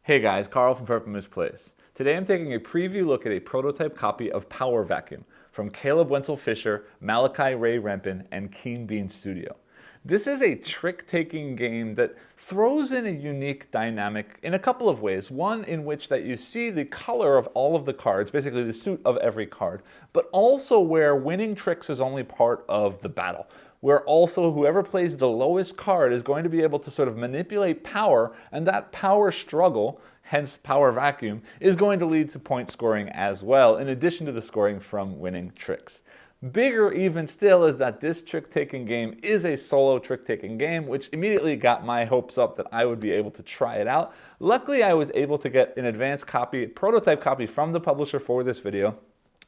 Hey guys, Carl from Purple Misplaced. Today I'm taking a preview look at a prototype copy of Power Vacuum from Kaleb Wentzel-Fisher, Malachi Ray Rempen, and Keen Bean Studio. This is a trick-taking game that throws in a unique dynamic in a couple of ways. One in which that you see the color of all of the cards, basically the suit of every card, but also where winning tricks is only part of the battle, where also whoever plays the lowest card is going to be able to sort of manipulate power, and that power struggle, hence Power Vacuum, is going to lead to point scoring as well, in addition to the scoring from winning tricks. Bigger even still is that this trick-taking game is a solo trick-taking game, which immediately got my hopes up that I would be able to try it out. Luckily, I was able to get an advanced copy, prototype copy from the publisher for this video.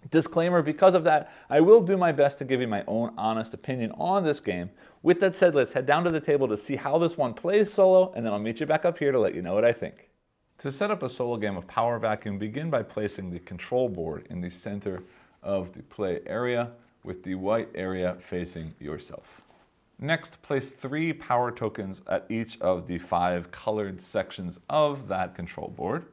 Disclaimer, because of that, I will do my best to give you my own honest opinion on this game. With that said, let's head down to the table to see how this one plays solo, and then I'll meet you back up here to let you know what I think. To set up a solo game of Power Vacuum, begin by placing the control board in the center of the play area, with the white area facing yourself. Next, place 3 power tokens at each of the 5 colored sections of that control board,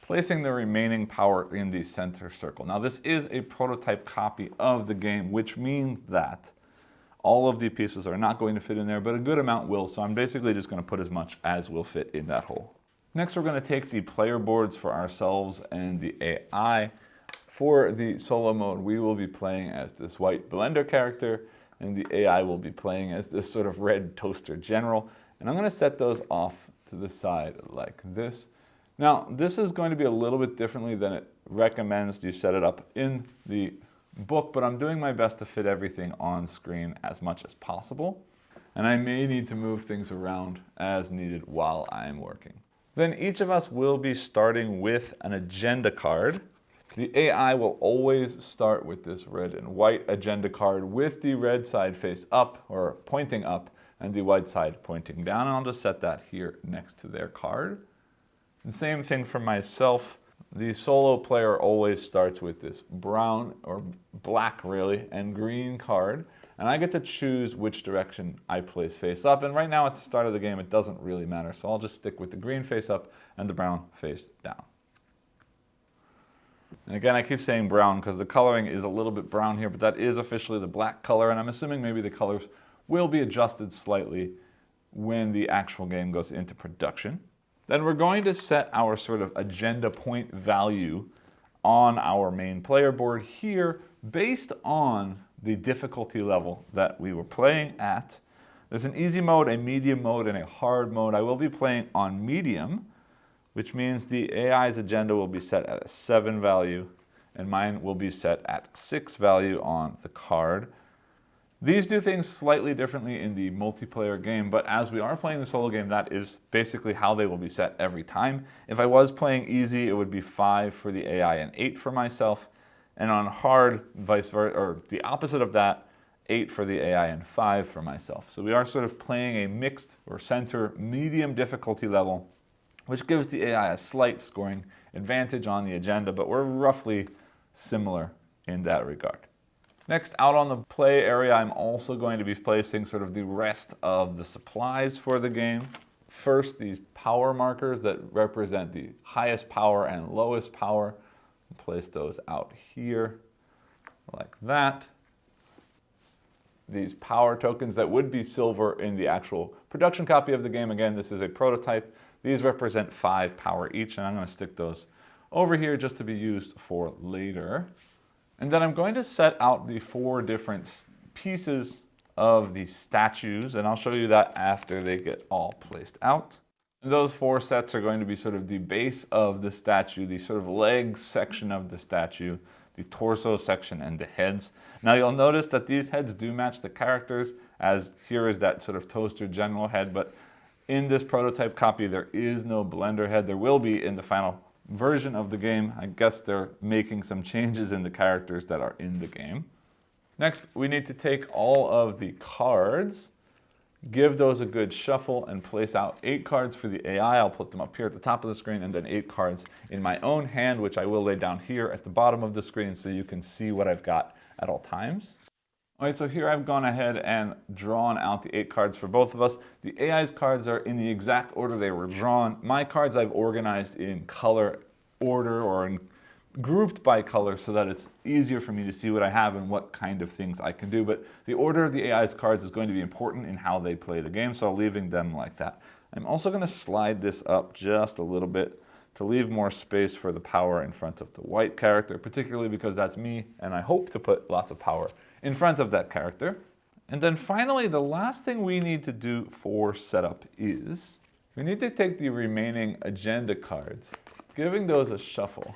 placing the remaining power in the center circle. Now this is a prototype copy of the game, which means that all of the pieces are not going to fit in there, but a good amount will, so I'm basically just going to put as much as will fit in that hole. Next, we're going to take the player boards for ourselves and the AI. For the solo mode, we will be playing as this white blender character, and the AI will be playing as this sort of red toaster general. And I'm going to set those off to the side like this. Now, this is going to be a little bit differently than it recommends you set it up in the book, but I'm doing my best to fit everything on screen as much as possible. And I may need to move things around as needed while I'm working. Then each of us will be starting with an agenda card. The AI will always start with this red and white agenda card with the red side face up or pointing up and the white side pointing down. And I'll just set that here next to their card. The same thing for myself. The solo player always starts with this brown or black really and green card, and I get to choose which direction I place face up. And right now at the start of the game it doesn't really matter, so I'll just stick with the green face up and the brown face down. And again, I keep saying brown because the coloring is a little bit brown here, but that is officially the black color, and I'm assuming maybe the colors will be adjusted slightly when the actual game goes into production. Then we're going to set our sort of agenda point value on our main player board here based on the difficulty level that we were playing at. There's an easy mode, a medium mode, and a hard mode. I will be playing on medium, which means the AI's agenda will be set at a 7 value, and mine will be set at 6 value on the card. These do things slightly differently in the multiplayer game, but as we are playing the solo game, that is basically how they will be set every time. If I was playing easy, it would be 5 for the AI and 8 for myself. And on hard, vice versa, or the opposite of that, 8 for the AI and 5 for myself. So we are sort of playing a mixed or center medium difficulty level, which gives the AI a slight scoring advantage on the agenda, but we're roughly similar in that regard. Next, out on the play area, I'm also going to be placing sort of the rest of the supplies for the game. First, these power markers that represent the highest power and lowest power. Place those out here like that. These power tokens that would be silver in the actual production copy of the game. Again, this is a prototype. These represent 5 power each, and I'm going to stick those over here just to be used for later. And then I'm going to set out the 4 different pieces of the statues, and I'll show you that after they get all placed out. And those 4 sets are going to be sort of the base of the statue, the sort of legs section of the statue, the torso section, and the heads. Now you'll notice that these heads do match the characters, as here is that sort of toaster general head, but in this prototype copy there is no blender head. There will be in the final version of the game. I guess they're making some changes in the characters that are in the game. Next, we need to take all of the cards, give those a good shuffle, and place out 8 cards for the AI. I'll put them up here at the top of the screen, and then 8 cards in my own hand, which I will lay down here at the bottom of the screen so you can see what I've got at all times. All right, so here I've gone ahead and drawn out the 8 cards for both of us. The AI's cards are in the exact order they were drawn. My cards I've organized in color order or grouped by color so that it's easier for me to see what I have and what kind of things I can do. But the order of the AI's cards is going to be important in how they play the game, so I'm leaving them like that. I'm also going to slide this up just a little bit to leave more space for the power in front of the white character, particularly because that's me, and I hope to put lots of power in front of that character. And then finally, the last thing we need to do for setup is we need to take the remaining agenda cards, giving those a shuffle.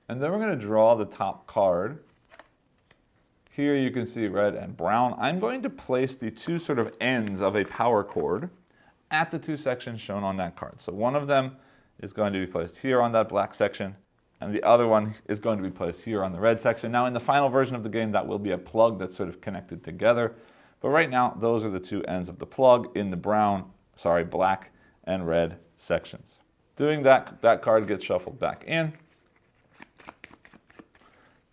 And then we're going to draw the top card. Here you can see red and brown. I'm going to place the 2 sort of ends of a power cord at the 2 sections shown on that card. So one of them is going to be placed here on that black section, and the other one is going to be placed here on the red section. Now in the final version of the game, that will be a plug that's sort of connected together. But right now, those are the 2 ends of the plug in the black and red sections. Doing that, that card gets shuffled back in.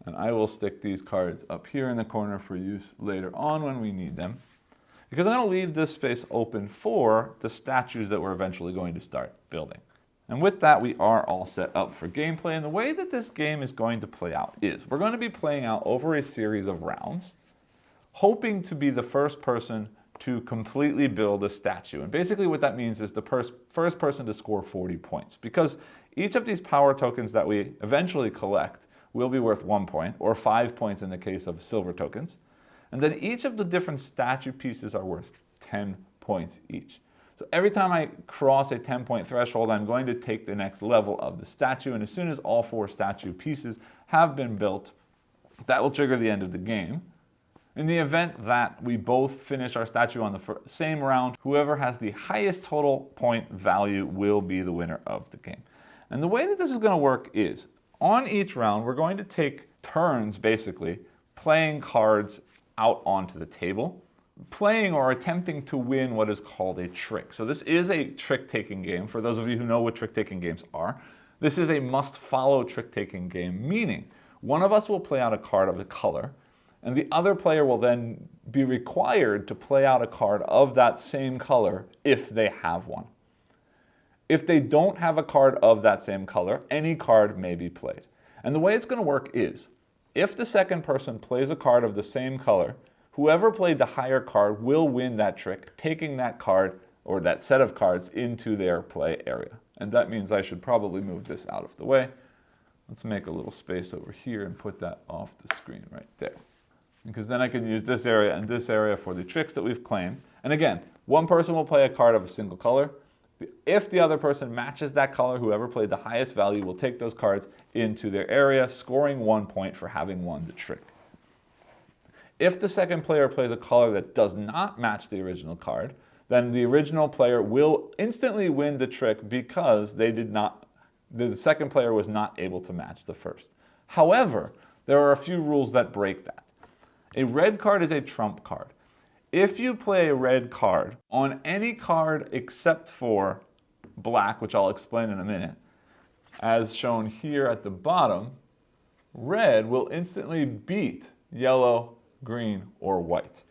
And I will stick these cards up here in the corner for use later on when we need them, because I'm going to leave this space open for the statues that we're eventually going to start building. And with that, we are all set up for gameplay. And the way that this game is going to play out is we're going to be playing out over a series of rounds, hoping to be the first person to completely build a statue. And basically what that means is the first person to score 40 points, because each of these power tokens that we eventually collect will be worth 1 point, or 5 points in the case of silver tokens. And then each of the different statue pieces are worth 10 points each. So every time I cross a 10-point threshold, I'm going to take the next level of the statue, and as soon as all 4 statue pieces have been built, that will trigger the end of the game. In the event that we both finish our statue on the same round, whoever has the highest total point value will be the winner of the game. And the way that this is going to work is, on each round, we're going to take turns, basically, playing cards out onto the table, playing or attempting to win what is called a trick. So this is a trick-taking game. For those of you who know what trick-taking games are, this is a must-follow trick-taking game, meaning one of us will play out a card of a color, and the other player will then be required to play out a card of that same color if they have one. If they don't have a card of that same color, any card may be played. And the way it's going to work is, if the second person plays a card of the same color, whoever played the higher card will win that trick, taking that card or that set of cards into their play area. And that means I should probably move this out of the way. Let's make a little space over here and put that off the screen right there. Because then I can use this area and this area for the tricks that we've claimed. And again, one person will play a card of a single color. If the other person matches that color, whoever played the highest value will take those cards into their area, scoring 1 point for having won the trick. If the second player plays a color that does not match the original card, then the original player will instantly win the trick because the second player was not able to match the first. However, there are a few rules that break that. A red card is a trump card. If you play a red card on any card except for black, which I'll explain in a minute, as shown here at the bottom, red will instantly beat yellow, green, or white.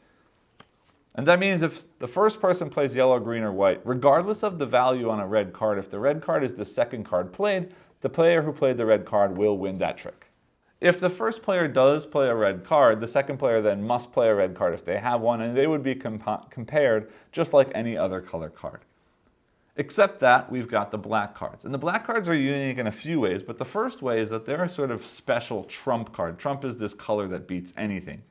And that means if the first person plays yellow, green, or white, regardless of the value on a red card, if the red card is the second card played, the player who played the red card will win that trick. If the first player does play a red card, the second player then must play a red card if they have one, and they would be compared just like any other color card. Except that we've got the black cards. And the black cards are unique in a few ways, but the first way is that they're a sort of special trump card. Trump is this color that beats anything.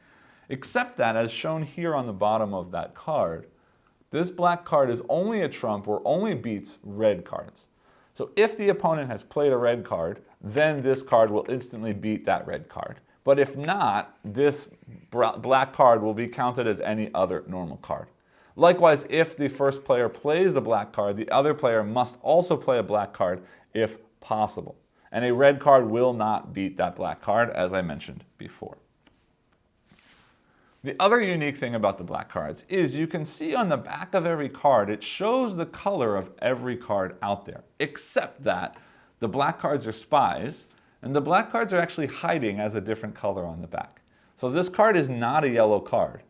Except that, as shown here on the bottom of that card, this black card is only a trump or only beats red cards. So if the opponent has played a red card, then this card will instantly beat that red card. But if not, this black card will be counted as any other normal card. Likewise, if the first player plays the black card, the other player must also play a black card if possible. And a red card will not beat that black card, as I mentioned before. The other unique thing about the black cards is you can see on the back of every card, it shows the color of every card out there, except that the black cards are spies, and the black cards are actually hiding as a different color on the back. So this card is not a yellow card,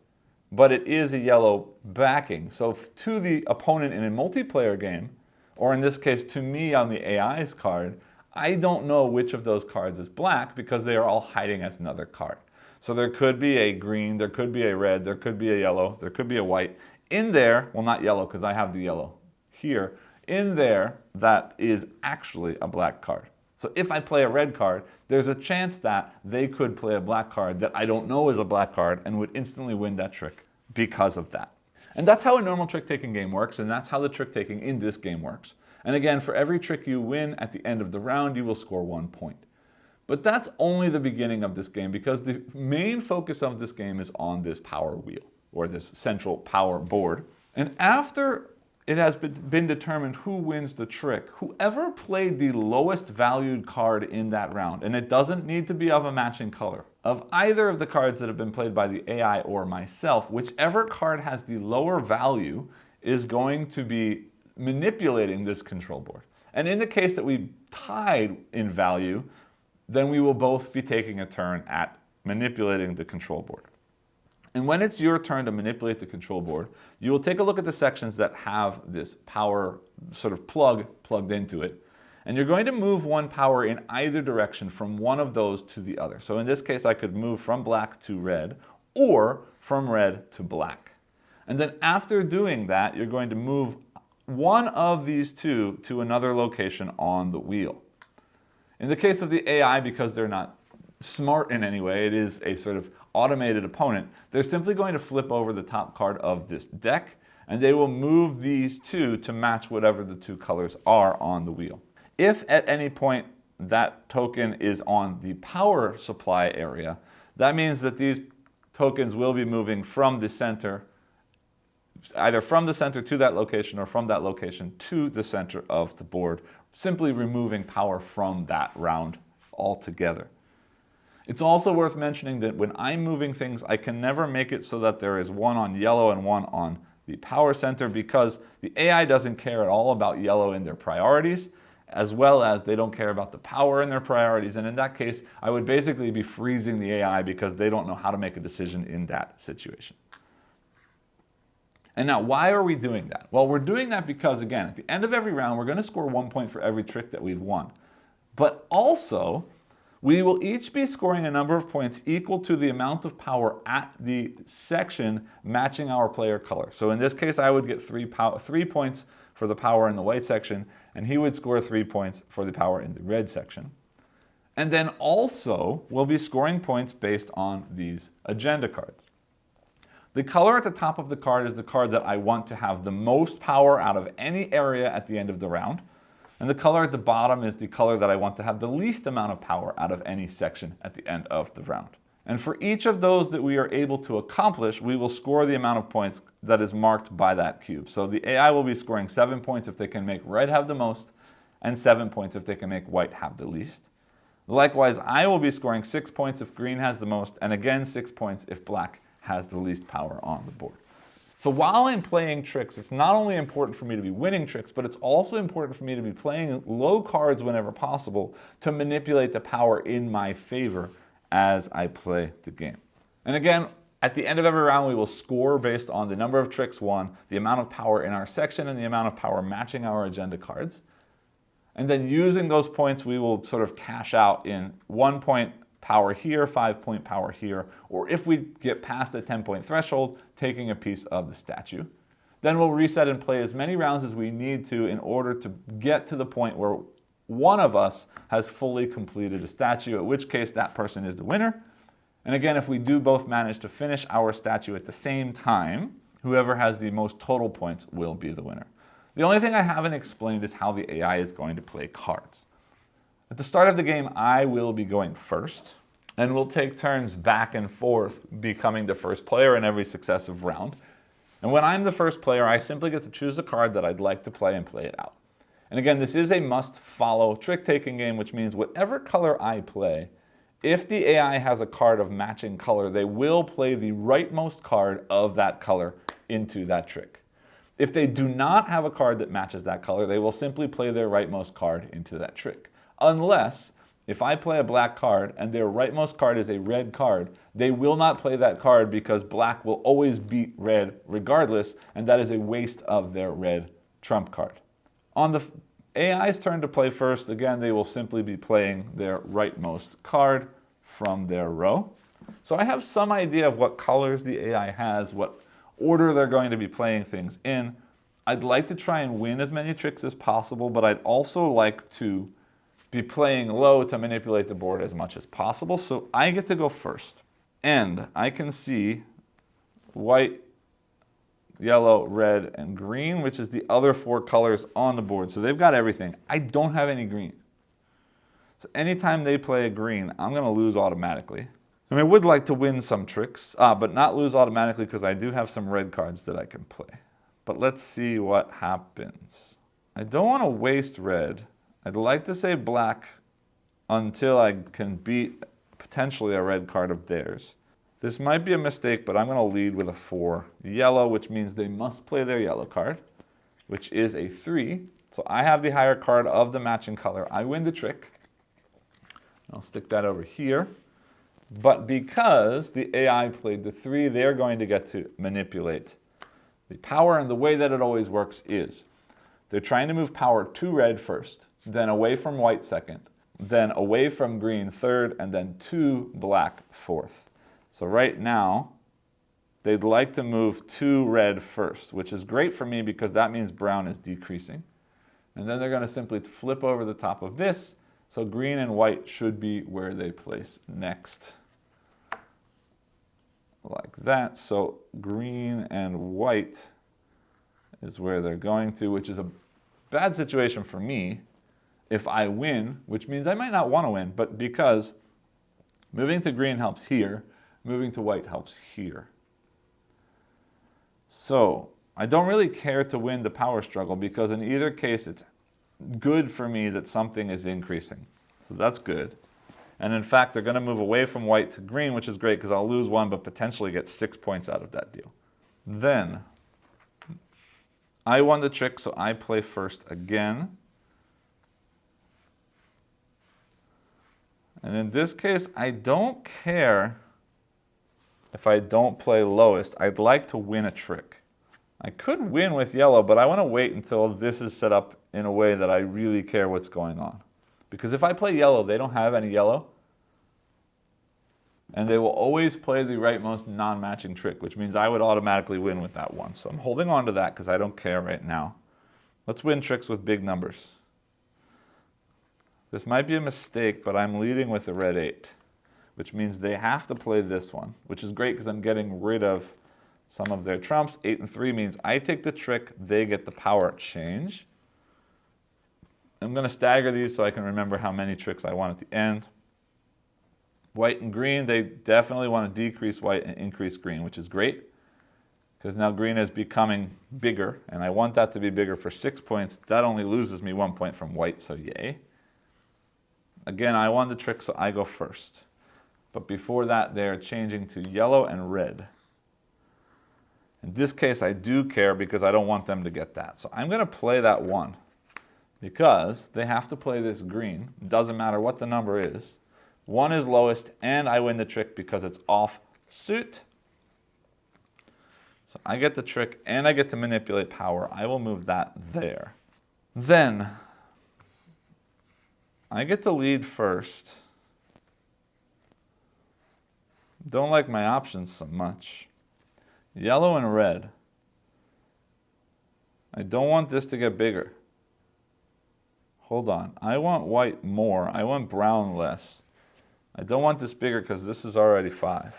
but it is a yellow backing. So to the opponent in a multiplayer game, or in this case to me on the AI's card, I don't know which of those cards is black because they are all hiding as another card. So there could be a green, there could be a red, there could be a yellow, there could be a white. In there, well, not yellow because I have the yellow here, in there that is actually a black card. So if I play a red card, there's a chance that they could play a black card that I don't know is a black card and would instantly win that trick because of that. And that's how a normal trick-taking game works, and that's how the trick-taking in this game works. And again, for every trick you win at the end of the round, you will score 1 point. But that's only the beginning of this game because the main focus of this game is on this power wheel, or this central power board. And after it has been determined who wins the trick, whoever played the lowest valued card in that round, and it doesn't need to be of a matching color, of either of the cards that have been played by the AI or myself, whichever card has the lower value is going to be manipulating this control board. And in the case that we tied in value, then we will both be taking a turn at manipulating the control board. And when it's your turn to manipulate the control board, you will take a look at the sections that have this power sort of plugged into it. And you're going to move one power in either direction from one of those to the other. So in this case, I could move from black to red or from red to black. And then after doing that, you're going to move one of these two to another location on the wheel. In the case of the AI, because they're not smart in any way, it is a sort of automated opponent, they're simply going to flip over the top card of this deck, and they will move these two to match whatever the two colors are on the wheel. If at any point that token is on the power supply area, that means that these tokens will be moving from the center, either from the center to that location or from that location to the center of the board, simply removing power from that round altogether. It's also worth mentioning that when I'm moving things, I can never make it so that there is one on yellow and one on the power center because the AI doesn't care at all about yellow in their priorities, as well as they don't care about the power in their priorities. And in that case, I would basically be freezing the AI because they don't know how to make a decision in that situation. And now, why are we doing that? Well, we're doing that because, again, at the end of every round, we're going to score 1 point for every trick that we've won. But also, we will each be scoring a number of points equal to the amount of power at the section matching our player color. So in this case, I would get 3 points for the power in the white section, and he would score 3 points for the power in the red section. And then also, we'll be scoring points based on these agenda cards. The color at the top of the card is the card that I want to have the most power out of any area at the end of the round. And the color at the bottom is the color that I want to have the least amount of power out of any section at the end of the round. And for each of those that we are able to accomplish, we will score the amount of points that is marked by that cube. So the AI will be scoring 7 points if they can make red have the most, and 7 points if they can make white have the least. Likewise, I will be scoring 6 points if green has the most, and again 6 points if black has the least power on the board. So while I'm playing tricks, it's not only important for me to be winning tricks, but it's also important for me to be playing low cards whenever possible to manipulate the power in my favor as I play the game. And again, at the end of every round, we will score based on the number of tricks won, the amount of power in our section, and the amount of power matching our agenda cards. And then using those points, we will sort of cash out in 1 point power here, 5 point power here, or if we get past the 10-point threshold, taking a piece of the statue. Then we'll reset and play as many rounds as we need to in order to get to the point where one of us has fully completed a statue, at which case that person is the winner. And again, if we do both manage to finish our statue at the same time, whoever has the most total points will be the winner. The only thing I haven't explained is how the AI is going to play cards. At the start of the game, I will be going first, and we'll take turns back and forth becoming the first player in every successive round. And when I'm the first player, I simply get to choose a card that I'd like to play and play it out. And again, this is a must-follow trick-taking game, which means whatever color I play, if the AI has a card of matching color, they will play the rightmost card of that color into that trick. If they do not have a card that matches that color, they will simply play their rightmost card into that trick. Unless If I play a black card and their rightmost card is a red card, they will not play that card because black will always beat red regardless, and that is a waste of their red trump card. On the AI's turn to play first, again, they will simply be playing their rightmost card from their row. So I have some idea of what colors the AI has, what order they're going to be playing things in. I'd like to try and win as many tricks as possible, but I'd also like to be playing low to manipulate the board as much as possible. So I get to go first. And I can see white, yellow, red, and green, which is the other 4 colors on the board. So they've got everything. I don't have any green. So anytime they play a green, I'm going to lose automatically. And I would like to win some tricks, but not lose automatically because I do have some red cards that I can play. But let's see what happens. I don't want to waste red. I'd like to say black until I can beat potentially a red card of theirs. This might be a mistake, but I'm going to lead with a 4. Yellow, which means they must play their yellow card, which is a 3. So I have the higher card of the matching color. I win the trick. I'll stick that over here. But because the AI played the 3, they're going to get to manipulate the power. And the way that it always works is they're trying to move power to red first, then away from white second, then away from green third, and then to black fourth. So right now, they'd like to move to red first, which is great for me because that means brown is decreasing. And then they're going to simply flip over the top of this. So green and white should be where they place next. Like that. So green and white is where they're going to, which is a bad situation for me if I win, which means I might not want to win, but because moving to green helps here, moving to white helps here. So I don't really care to win the power struggle because in either case it's good for me that something is increasing. So that's good. And in fact, they're going to move away from white to green, which is great because I'll lose 1 but potentially get 6 points out of that deal. Then I won the trick, so I play first again. And in this case, I don't care if I don't play lowest. I'd like to win a trick. I could win with yellow, but I want to wait until this is set up in a way that I really care what's going on. Because if I play yellow, they don't have any yellow. And they will always play the rightmost non-matching trick, which means I would automatically win with that one. So I'm holding on to that because I don't care right now. Let's win tricks with big numbers. This might be a mistake, but I'm leading with a red 8, which means they have to play this one, which is great because I'm getting rid of some of their trumps. 8 and 3 means I take the trick, they get the power change. I'm going to stagger these so I can remember how many tricks I want at the end. White and green, they definitely want to decrease white and increase green, which is great because now green is becoming bigger, and I want that to be bigger for 6 points. That only loses me 1 point from white, so yay. Again, I won the trick, so I go first. But before that, they're changing to yellow and red. In this case, I do care because I don't want them to get that. So I'm going to play that 1 because they have to play this green. It doesn't matter what the number is. 1 is lowest, and I win the trick because it's off suit. So I get the trick, and I get to manipulate power. I will move that there. Then I get to lead first. Don't like my options so much. Yellow and red. I don't want this to get bigger. Hold on. I want white more. I want brown less. I don't want this bigger because this is already 5.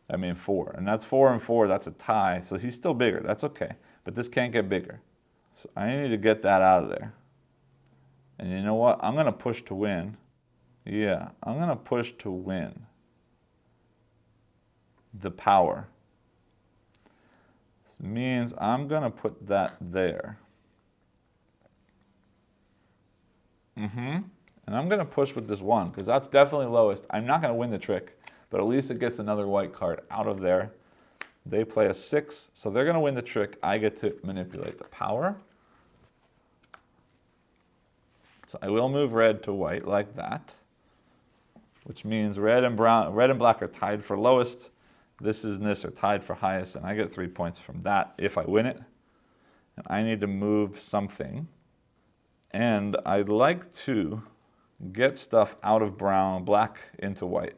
I mean 4. And that's 4 and 4. That's a tie. So he's still bigger. That's okay. But this can't get bigger. So I need to get that out of there. And you know what? I'm going to push to win. Yeah, I'm going to push to win the power. This means I'm going to put that there. And I'm going to push with this 1 because that's definitely lowest. I'm not going to win the trick, but at least it gets another white card out of there. They play a 6, so they're going to win the trick. I get to manipulate the power. So I will move red to white like that, which means red and black are tied for lowest. This and this are tied for highest, and I get 3 points from that if I win it. And I need to move something. And I'd like to get stuff out of black into white.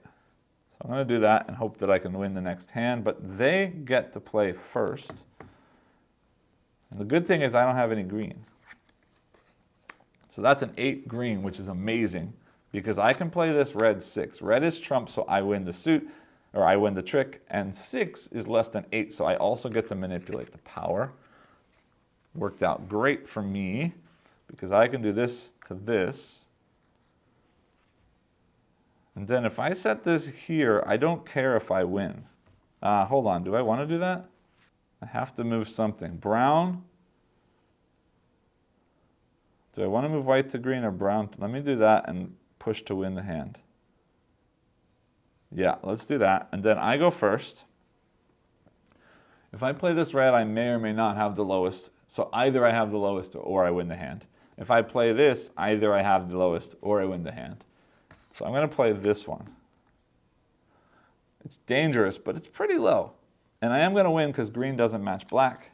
So I'm going to do that and hope that I can win the next hand, but they get to play first. And the good thing is I don't have any green. So that's an 8 green, which is amazing, because I can play this red 6. Red is trump, so I win the suit, or I win the trick, and 6 is less than 8, so I also get to manipulate the power. Worked out great for me, because I can do this to this. And then if I set this here, I don't care if I win. Hold on, do I want to do that? I have to move something. Brown. Do I want to move white to green or brown? Let me do that and push to win the hand. Yeah, let's do that. And then I go first. If I play this red, I may or may not have the lowest. So either I have the lowest or I win the hand. If I play this, either I have the lowest or I win the hand. So I'm going to play this one. It's dangerous, but it's pretty low. And I am going to win because green doesn't match black.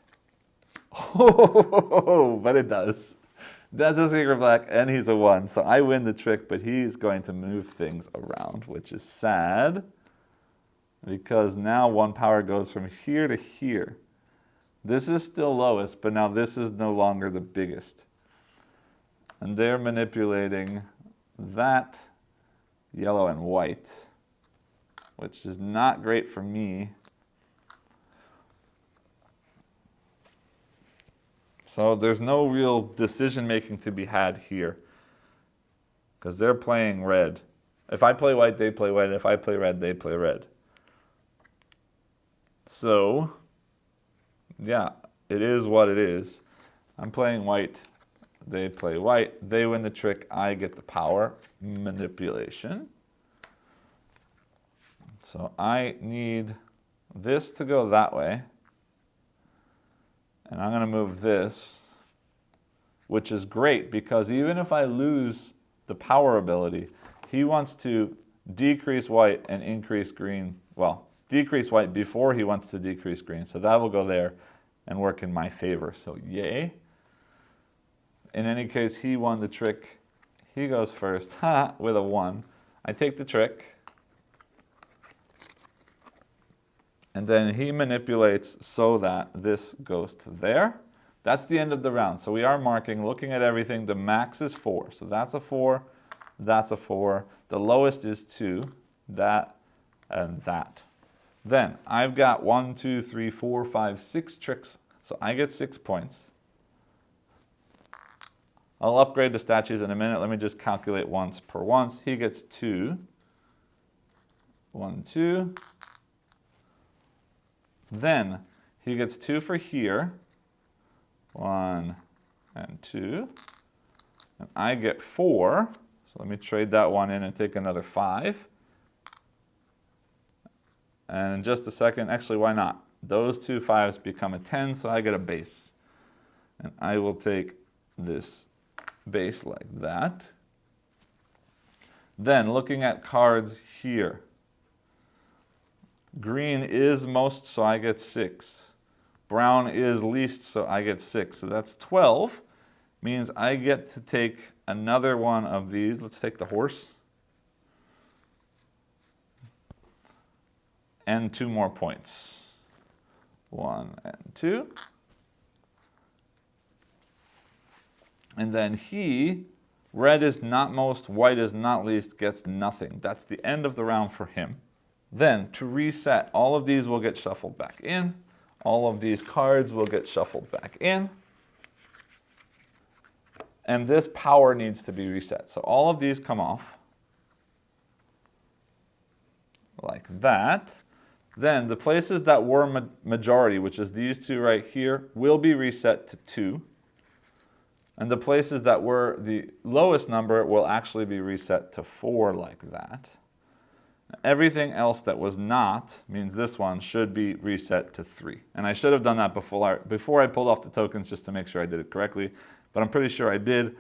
Oh, but it does. That's a secret black, and he's a 1. So I win the trick, but he's going to move things around, which is sad. Because now 1 power goes from here to here. This is still lowest, but now this is no longer the biggest. And they're manipulating that yellow and white, which is not great for me. So there's no real decision making to be had here, because they're playing red. If I play white, they play white. If I play red, they play red. So, yeah, it is what it is. I'm playing white. They play white. They win the trick. I get the power. Manipulation. So I need this to go that way. And I'm going to move this, which is great because even if I lose the power ability, he wants to decrease white and increase green. Well, decrease white before he wants to decrease green. So that will go there and work in my favor. So yay. In any case, he won the trick. He goes first with a 1. I take the trick. And then he manipulates so that this goes to there. That's the end of the round. So we are marking, looking at everything. The max is 4. So that's a 4. That's a 4. The lowest is 2. That and that. Then I've got 1, 2, 3, 4, 5, 6 tricks. So I get 6 points. I'll upgrade the statues in a minute. Let me just calculate once per once. He gets 2. 1, 2. Then he gets 2 for here. 1 and 2. And I get 4. So let me trade that 1 in and take another 5. And in just a second, actually, why not? Those 2 5s become a 10, so I get a base. And I will take this base like that. Then looking at cards here. Green is most, so I get 6. Brown is least, so I get 6. So that's 12. Means I get to take another one of these. Let's take the horse. And 2 more points. 1 and 2. And then he, red is not most, white is not least, gets nothing. That's the end of the round for him. Then, to reset, all of these will get shuffled back in. All of these cards will get shuffled back in. And this power needs to be reset. So all of these come off. Like that. Then the places that were majority, which is these 2 right here, will be reset to 2. And the places that were the lowest number will actually be reset to 4 like that. Everything else that was not means this one should be reset to 3. And I should have done that before I pulled off the tokens just to make sure I did it correctly. But I'm pretty sure I did.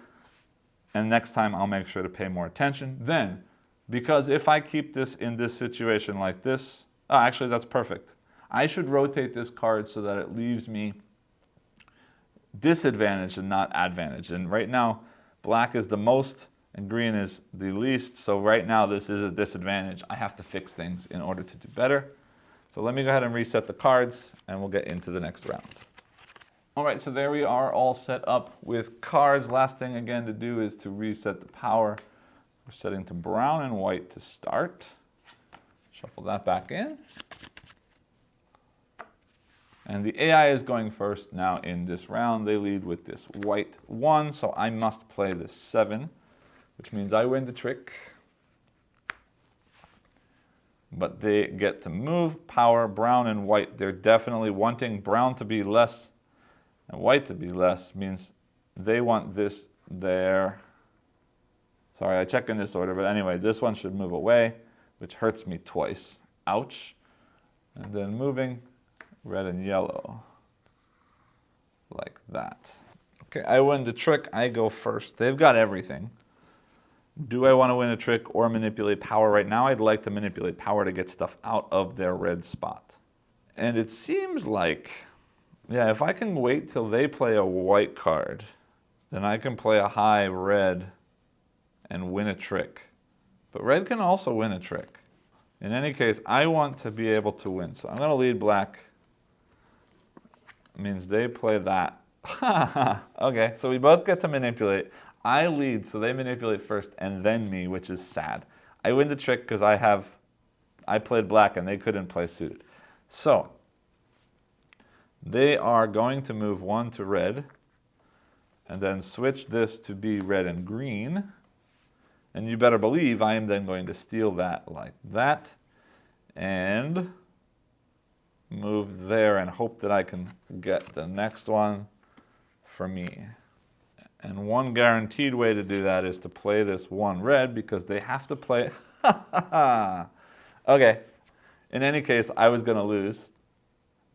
And next time I'll make sure to pay more attention. Then, because if I keep this in this situation like this, oh, actually that's perfect. I should rotate this card so that it leaves me disadvantaged and not advantaged. And right now, black is the most and green is the least. So right now this is a disadvantage. I have to fix things in order to do better. So let me go ahead and reset the cards and we'll get into the next round. All right, so there we are all set up with cards. Last thing again to do is to reset the power. We're setting to brown and white to start. Shuffle that back in. And the AI is going first now in this round. They lead with this white 1, so I must play this 7, which means I win the trick. But they get to move, power, brown and white. They're definitely wanting brown to be less and white to be less, means they want this there. Sorry, I check in this order, but anyway, this one should move away, which hurts me twice. Ouch. And then moving red and yellow, like that. Okay, I win the trick, I go first. They've got everything. Do I want to win a trick or manipulate power right now? I'd like to manipulate power to get stuff out of their red spot. And it seems like, yeah, if I can wait till they play a white card, then I can play a high red and win a trick. But red can also win a trick. In any case, I want to be able to win. So I'm going to lead black. It means they play that. Okay, so we both get to manipulate. I lead, so they manipulate first and then me, which is sad. I win the trick because I played black and they couldn't play suited. So they are going to move 1 to red and then switch this to be red and green. And you better believe I am then going to steal that like that and move there and hope that I can get the next one for me. And one guaranteed way to do that is to play this 1 red because they have to play. Okay, in any case, I was going to lose.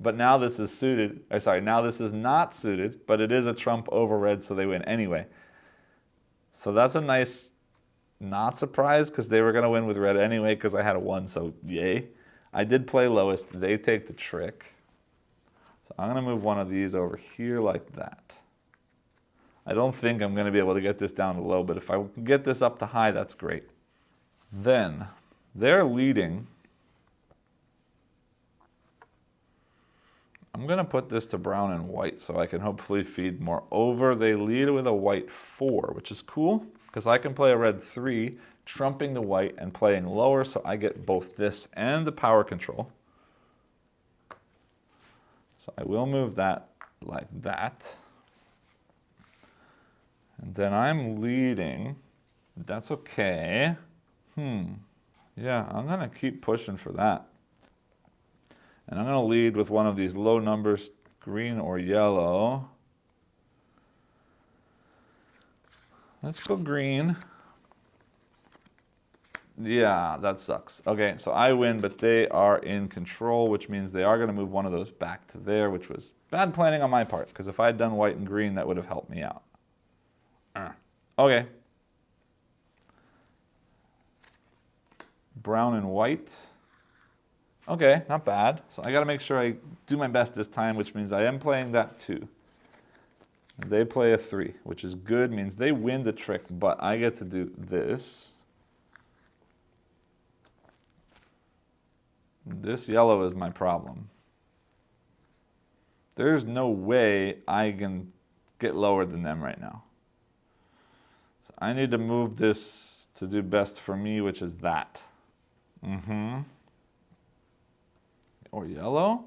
But now this is suited, or sorry, now this is not suited, but it is a trump over red, so they win anyway. So that's a nice not surprise because they were going to win with red anyway because I had a 1, so yay. I did play lowest. They take the trick. So I'm going to move one of these over here like that. I don't think I'm going to be able to get this down to low, but if I can get this up to high, that's great. Then they're leading. I'm going to put this to brown and white so I can hopefully feed more over. They lead with a white 4, which is cool because I can play a red 3, trumping the white and playing lower, so I get both this and the power control. So I will move that like that. And then I'm leading. That's okay. Yeah, I'm going to keep pushing for that. And I'm going to lead with one of these low numbers, green or yellow. Let's go green. Yeah, that sucks. Okay, so I win, but they are in control, which means they are going to move one of those back to there, which was bad planning on my part, because if I had done white and green, that would have helped me out. Okay. Brown and white. Okay, not bad. So I got to make sure I do my best this time, which means I am playing that 2. They play a 3, which is good, means they win the trick, but I get to do this. This yellow is my problem. There's no way I can get lower than them right now. So I need to move this to do best for me, which is that. Or yellow?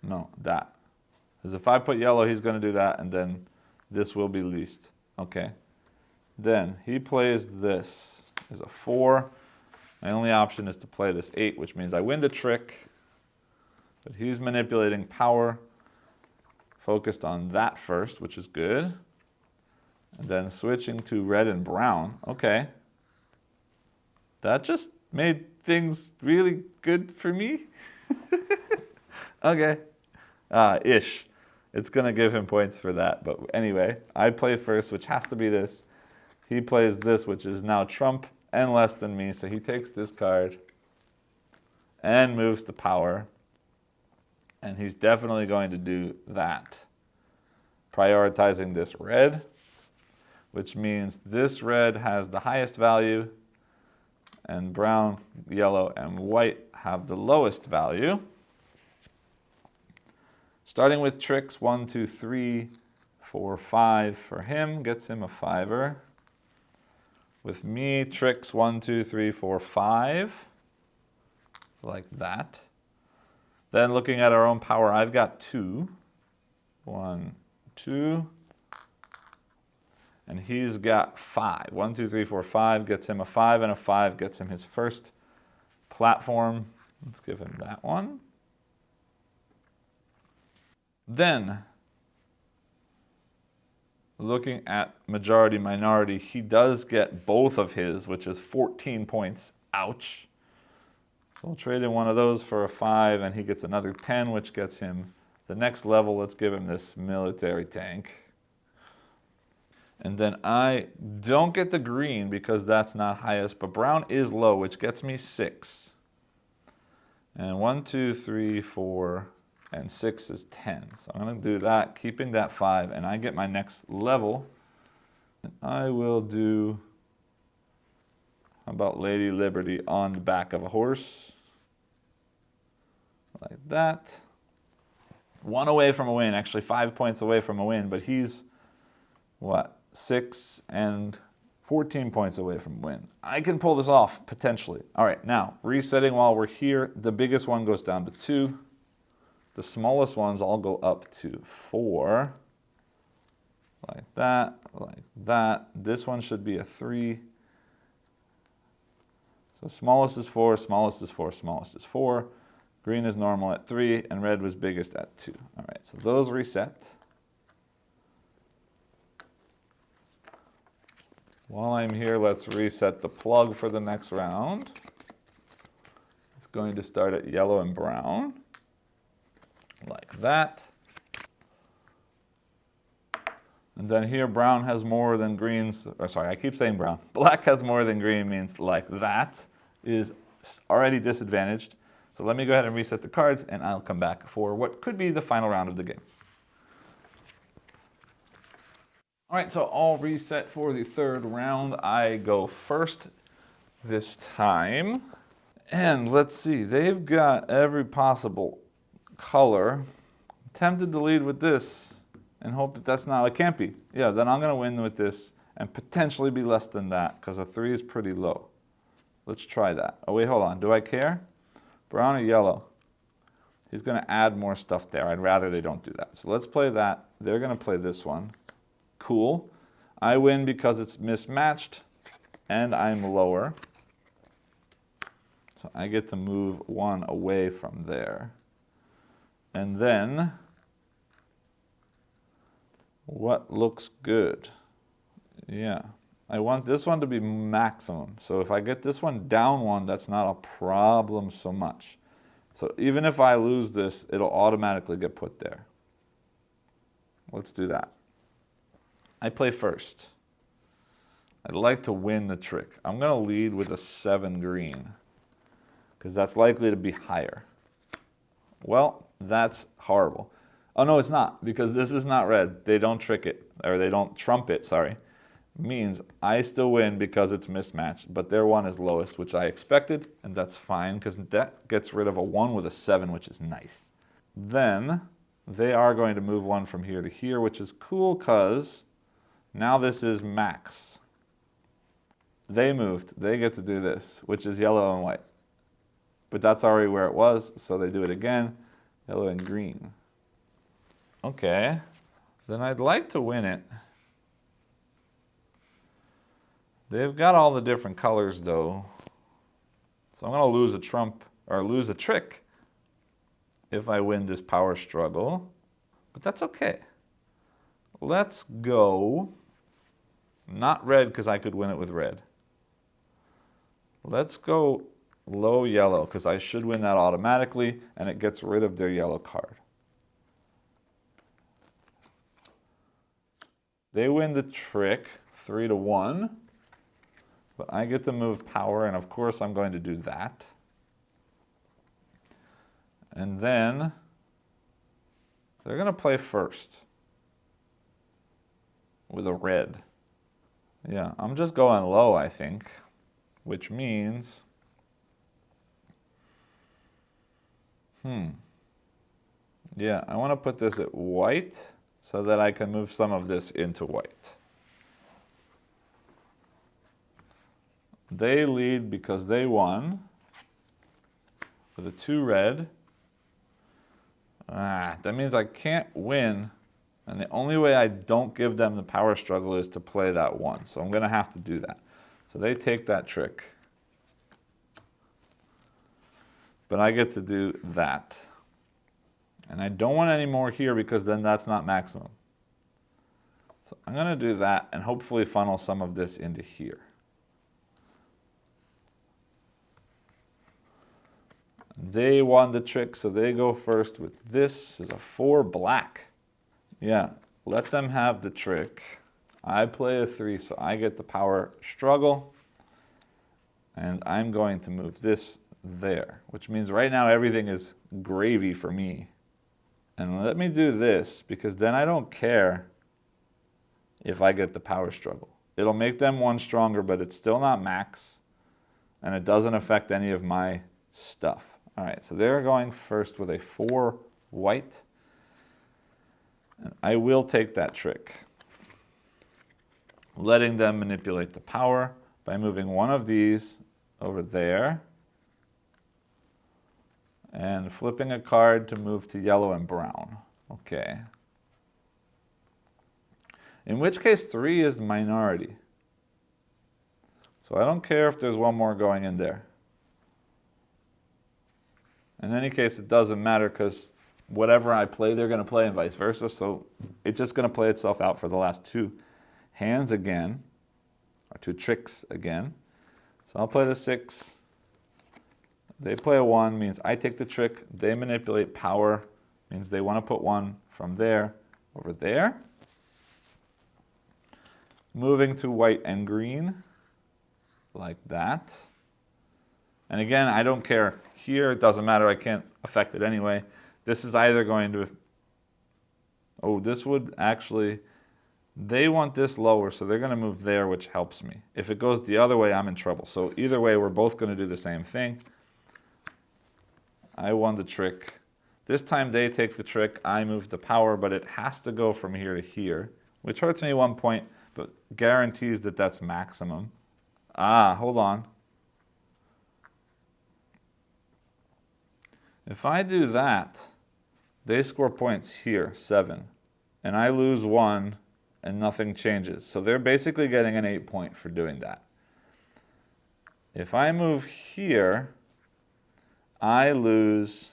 No, that. Because if I put yellow, he's going to do that, and then this will be least. Okay. Then he plays this. Is a 4. My only option is to play this 8, which means I win the trick. But he's manipulating power. Focused on that first, which is good. And then switching to red and brown. Okay. That just made things really good for me. Okay. Ish. It's going to give him points for that. But anyway, I play first, which has to be this. he plays this, which is now trump and less than me. So he takes this card and moves to power. And he's definitely going to do that. Prioritizing this red, which means this red has the highest value, and brown, yellow, and white have the lowest value. Starting with tricks, 1, 2, 3, 4, 5 for him, gets him a 5er. With me, tricks 1, 2, 3, 4, 5, like that. Then looking at our own power, I've got 2. 1, 2. And he's got 5. 1, 2, 3, 4, 5 gets him a 5, and a 5 gets him his first platform. Let's give him that one. Then, looking at majority minority, he does get both of his, which is 14 points. Ouch. So we'll trade in one of those for a 5, and he gets another 10, which gets him the next level. Let's give him this military tank. And then I don't get the green because that's not highest, but brown is low, which gets me 6. And 1, 2, 3, 4, and 6 is 10. So I'm going to do that, keeping that 5, and I get my next level. And I will do, how about Lady Liberty on the back of a horse? Like that. 1 away from a win, actually 5 points away from a win, but he's, what, 6 and 14 points away from a win. I can pull this off, potentially. All right, now, resetting while we're here, the biggest one goes down to 2. The smallest ones all go up to 4. Like that, like that. This one should be a 3. So smallest is 4, smallest is 4, smallest is 4. Green is normal at 3, and red was biggest at 2. All right, so those reset. While I'm here, let's reset the plug for the next round. It's going to start at yellow and brown, like that. And then here, brown has more than green's, or sorry, I keep saying brown. Black has more than green means like that is already disadvantaged. So let me go ahead and reset the cards, and I'll come back for what could be the final round of the game. All right, so all reset for the third round. I go first this time. And let's see, they've got every possible color. I'm tempted to lead with this and hope that that's not, it can't be. Yeah, then I'm gonna win with this and potentially be less than that because a 3 is pretty low. Let's try that. Oh wait, hold on, do I care? Brown or yellow? He's gonna add more stuff there. I'd rather they don't do that. So let's play that. They're gonna play this one. Cool. I win because it's mismatched and I'm lower. So I get to move 1 away from there. And then, what looks good? Yeah, I want this one to be maximum. So if I get this one down 1, that's not a problem so much. So even if I lose this, it'll automatically get put there. Let's do that. I play first. I'd like to win the trick. I'm gonna lead with a 7 green because that's likely to be higher. Well, that's horrible. Oh no, it's not, because this is not red. They don't trick it, or they don't trump it, sorry. Means I still win because it's mismatched, but their 1 is lowest, which I expected, and that's fine because that gets rid of a 1 with a 7, which is nice. Then they are going to move 1 from here to here, which is cool because now this is max. They moved, they get to do this, which is yellow and white. But that's already where it was, so they do it again, yellow and green. Okay, then I'd like to win it. They've got all the different colors though. So I'm gonna lose a trump, or lose a trick if I win this power struggle, but that's okay. Let's go, not red because I could win it with red. Let's go low yellow because I should win that automatically and it gets rid of their yellow card. They win the trick 3-1. But I get to move power, and of course I'm going to do that. And then they're going to play first with a red. Yeah, I'm just going low, I think, which means, yeah, I want to put this at white so that I can move some of this into white. They lead because they won with a 2 red. That means I can't win, and the only way I don't give them the power struggle is to play that 1. So I'm going to have to do that. So they take that trick. But I get to do that. And I don't want any more here because then that's not maximum. So I'm going to do that and hopefully funnel some of this into here. They won the trick, so they go first with this is a 4 black. Yeah, let them have the trick. I play a 3, so I get the power struggle. And I'm going to move this there, which means right now everything is gravy for me. And let me do this, because then I don't care if I get the power struggle. It'll make them 1 stronger, but it's still not max. And it doesn't affect any of my stuff. All right, so they're going first with a 4 white. And I will take that trick, letting them manipulate the power by moving one of these over there and flipping a card to move to yellow and brown. Okay. In which case 3 is the minority. So I don't care if there's 1 more going in there. In any case, it doesn't matter because whatever I play, they're going to play and vice versa. So it's just going to play itself out for the last 2 hands again, or 2 tricks again. So I'll play the 6. They play a 1, means I take the trick. They manipulate power, means they want to put 1 from there over there. Moving to white and green, like that. And again, I don't care. Here, it doesn't matter. I can't affect it anyway. This is either going to... Oh, this would actually... They want this lower, so they're going to move there, which helps me. If it goes the other way, I'm in trouble. So either way, we're both going to do the same thing. I won the trick. This time they take the trick. I move the power, but it has to go from here to here, which hurts me 1 point, but guarantees that that's maximum. Hold on. If I do that, they score points here, 7, and I lose 1, and nothing changes. So they're basically getting an 8 point for doing that. If I move here, I lose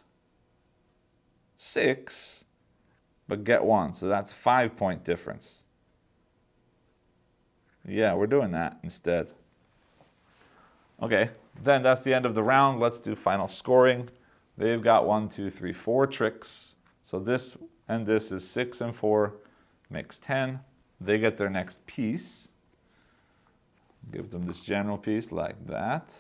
6, but get 1, so that's a 5 point difference. Yeah, we're doing that instead. Okay, then that's the end of the round. Let's do final scoring. They've got 1, 2, 3, 4 tricks. So this and this is 6 and 4 makes 10. They get their next piece. Give them this general piece like that.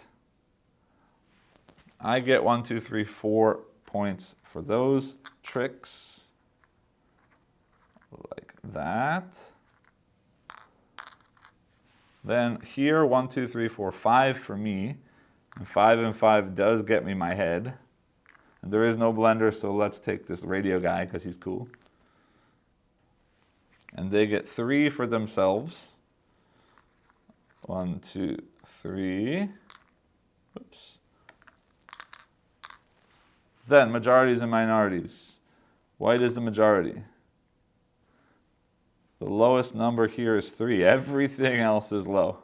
I get 1, 2, 3, 4 points for those tricks. Like that. Then here, 1, 2, 3, 4, 5 for me. And 5 and 5 does get me my head. And there is no blender, so let's take this radio guy because he's cool. And they get 3 for themselves. 1, 2, 3. Oops. Then majorities and minorities. White is the majority. The lowest number here is 3. Everything else is low.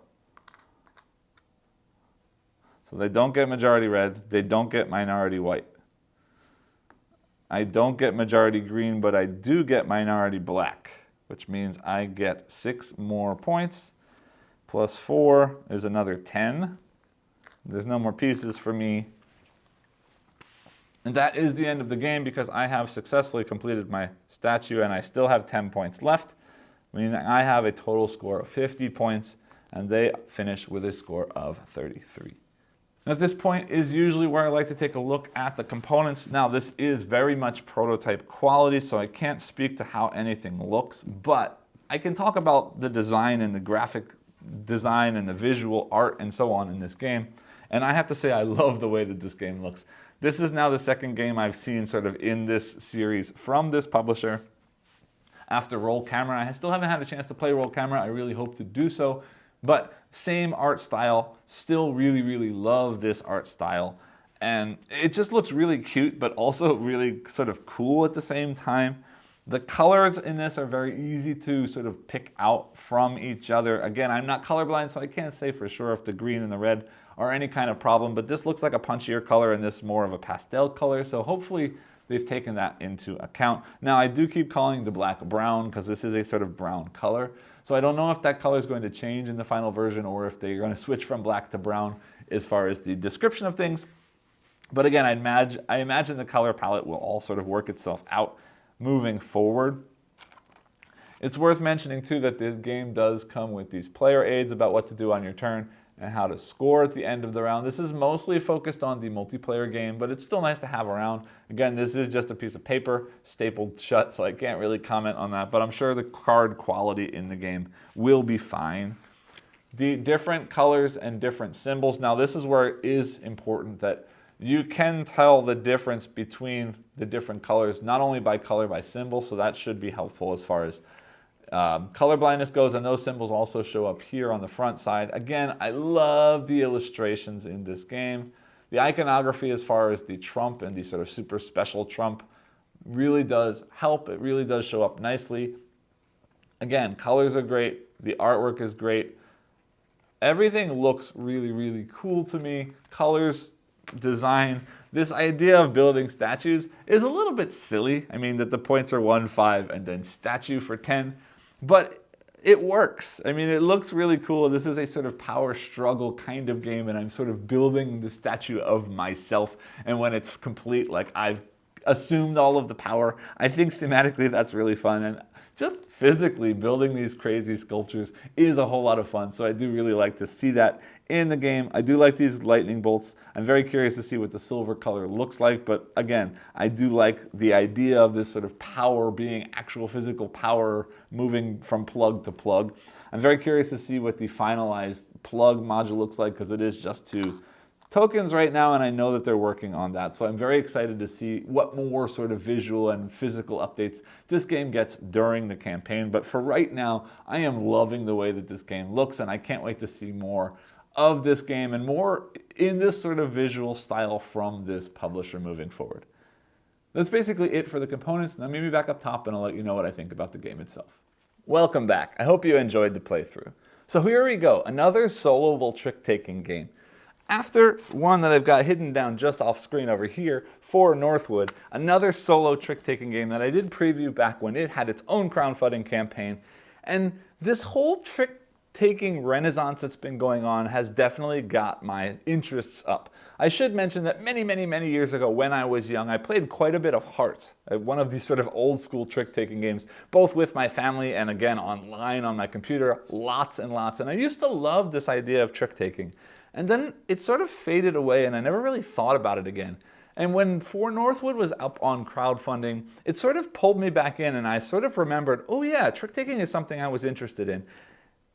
So they don't get majority red. They don't get minority white. I don't get majority green, but I do get minority black, which means I get 6 more points. Plus 4 is another 10. There's no more pieces for me. And that is the end of the game because I have successfully completed my statue and I still have 10 points left, meaning I have a total score of 50 points and they finish with a score of 33. At this point is usually where I like to take a look at the components. Now, this is very much prototype quality, so I can't speak to how anything looks, but I can talk about the design and the graphic design and the visual art and so on in this game. And I have to say, I love the way that this game looks. This is now the second game I've seen sort of in this series from this publisher. After Roll Camera, I still haven't had a chance to play Roll Camera. I really hope to do so. But same art style, still really, really love this art style. And it just looks really cute, but also really sort of cool at the same time. The colors in this are very easy to sort of pick out from each other. Again, I'm not colorblind, so I can't say for sure if the green and the red are any kind of problem, but this looks like a punchier color and this more of a pastel color, so hopefully they've taken that into account. Now, I do keep calling the black brown because this is a sort of brown color. So I don't know if that color is going to change in the final version or if they're going to switch from black to brown as far as the description of things. But again, I imagine the color palette will all sort of work itself out moving forward. It's worth mentioning too that this game does come with these player aids about what to do on your turn and how to score at the end of the round. This is mostly focused on the multiplayer game, but it's still nice to have around. Again, this is just a piece of paper stapled shut, so I can't really comment on that, but I'm sure the card quality in the game will be fine. The different colors and different symbols. Now, this is where it is important that you can tell the difference between the different colors, not only by color, by symbol, so that should be helpful as far as color blindness goes, and those symbols also show up here on the front side. Again, I love the illustrations in this game. The iconography as far as the Trump and the sort of super special Trump really does help. It really does show up nicely. Again, colors are great. The artwork is great. Everything looks really, really cool to me. Colors, design. This idea of building statues is a little bit silly. I mean, that the points are 1, 5, and then statue for 10. But it works. I mean, it looks really cool. This is a sort of power struggle kind of game, and I'm sort of building the statue of myself. And when it's complete, like I've assumed all of the power. I think thematically that's really fun. And just physically building these crazy sculptures is a whole lot of fun. So I do really like to see that in the game. I do like these lightning bolts. I'm very curious to see what the silver color looks like. But again, I do like the idea of this sort of power being actual physical power moving from plug to plug. I'm very curious to see what the finalized plug module looks like because it is just 2 tokens right now, and I know that they're working on that. So I'm very excited to see what more sort of visual and physical updates this game gets during the campaign. But for right now, I am loving the way that this game looks, and I can't wait to see more of this game and more in this sort of visual style from this publisher moving forward. That's basically it for the components. Now maybe back up top and I'll let you know what I think about the game itself. Welcome back. I hope you enjoyed the playthrough. So here we go, another soloable trick-taking game. After one that I've got hidden down just off screen over here for Northwood, another solo trick-taking game that I did preview back when it had its own crowdfunding campaign. And this whole trick-taking renaissance that's been going on has definitely got my interests up. I should mention that many years ago when I was young, I played quite a bit of Hearts, one of these sort of old school trick-taking games, both with my family and again online on my computer, lots and lots. And I used to love this idea of trick-taking. And then it sort of faded away and I never really thought about it again. And when For Northwood was up on crowdfunding, it sort of pulled me back in and I sort of remembered, oh yeah, trick-taking is something I was interested in.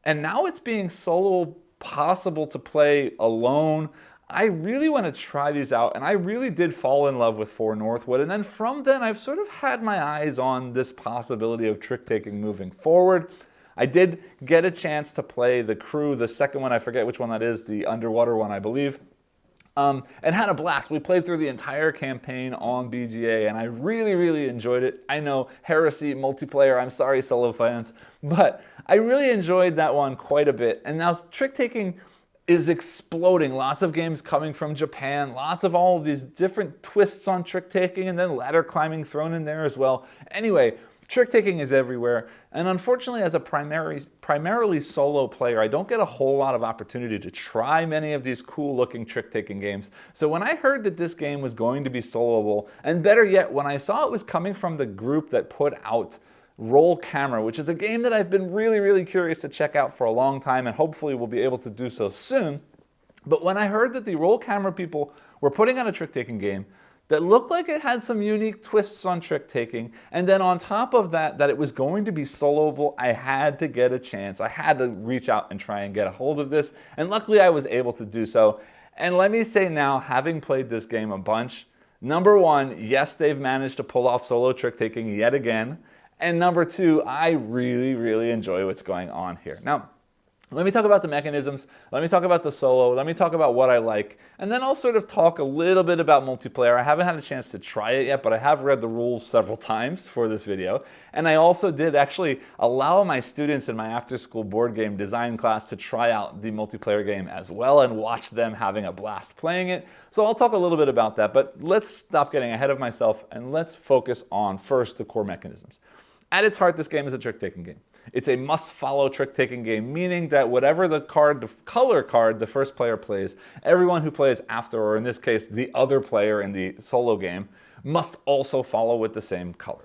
And now it's being solo possible to play alone. I really want to try these out, and I really did fall in love with For Northwood. And then from then, I've sort of had my eyes on this possibility of trick-taking moving forward. I did get a chance to play The Crew, the second one, I forget which one that is, the underwater one, I believe, and had a blast. We played through the entire campaign on BGA, and I really enjoyed it. I know, heresy, multiplayer, I'm sorry, solo fans, but I really enjoyed that one quite a bit. And now trick-taking is exploding. Lots of games coming from Japan, lots of all of these different twists on trick-taking, and then ladder climbing thrown in there as well. Anyway, trick-taking is everywhere, and unfortunately as a primarily solo player, I don't get a whole lot of opportunity to try many of these cool-looking trick-taking games. So when I heard that this game was going to be soloable, and better yet, when I saw it was coming from the group that put out Roll Camera, which is a game that I've been really, really curious to check out for a long time, and hopefully will be able to do so soon. But when I heard that the Roll Camera people were putting on a trick-taking game that looked like it had some unique twists on trick-taking, and then on top of that, that it was going to be soloable, I had to get a chance. I had to reach out and try and get a hold of this, and luckily I was able to do so. And let me say now, having played this game a bunch, number one, yes, they've managed to pull off solo trick-taking yet again. And number two, I really, really enjoy what's going on here. Now, let me talk about the mechanisms, let me talk about the solo, let me talk about what I like, and then I'll sort of talk a little bit about multiplayer. I haven't had a chance to try it yet, but I have read the rules several times for this video. And I also did actually allow my students in my after-school board game design class to try out the multiplayer game as well and watch them having a blast playing it. So I'll talk a little bit about that, but let's stop getting ahead of myself and let's focus on first the core mechanisms. At its heart, this game is a trick-taking game. It's a must-follow trick-taking game, meaning that whatever the color card the first player plays, everyone who plays after, or in this case, the other player in the solo game, must also follow with the same color.